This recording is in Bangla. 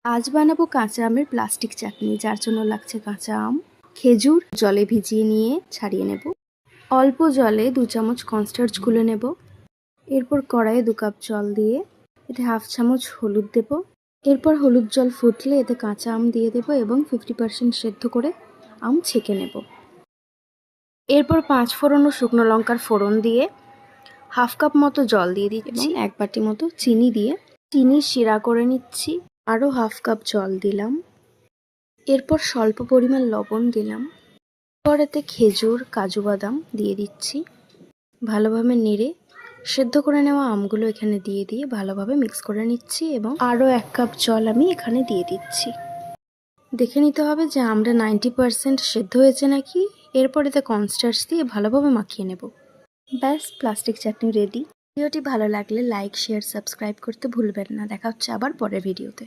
আজ বানাবো কাঁচা আমের প্লাস্টিক চাটনি, যার জন্য লাগছে কাঁচা আম, খেজুর জলে ভিজিয়ে নিয়ে ছাড়িয়ে নেব। অল্প জলে 2 চামচ কর্নস্টার্চ গুলে নেব। এরপর কড়াইয়ে 2 কাপ জল দিয়ে এতে 1/2 চামচ হলুদ দেব। এরপর হলুদ জল ফুটলে এতে কাঁচা আম দিয়ে দেব এবং 50% সেদ্ধ করে আম ছেঁকে নেব। এরপর 5 ফোড়ন ও শুকনো লঙ্কার ফোড়ন দিয়ে 1/2 কাপ মতো জল দিয়ে দিচ্ছি এবং 1 বাটি মতো চিনি দিয়ে চিনি শিরা করে নিচ্ছি। আরও 1/2 কাপ জল দিলাম। এরপর স্বল্প পরিমাণ লবণ দিলাম। এরপর এতে খেজুর, কাজু বাদাম দিয়ে দিচ্ছি। ভালোভাবে নেড়ে সেদ্ধ করে নেওয়া আমগুলো এখানে দিয়ে ভালোভাবে মিক্স করে নিচ্ছি এবং আরও 1 কাপ জল আমি এখানে দিয়ে দিচ্ছি। দেখে নিতে হবে যে আমরা 90% সেদ্ধ হয়েছে নাকি। এরপর এতে কর্নস্টার্চ দিয়ে ভালোভাবে মাখিয়ে নেব। ব্যাস, প্লাস্টিক চাটনি রেডি। ভিডিওটি ভালো লাগলে লাইক, শেয়ার, সাবস্ক্রাইব করতে ভুলবেন না। দেখা হচ্ছে আবার পরের ভিডিওতে।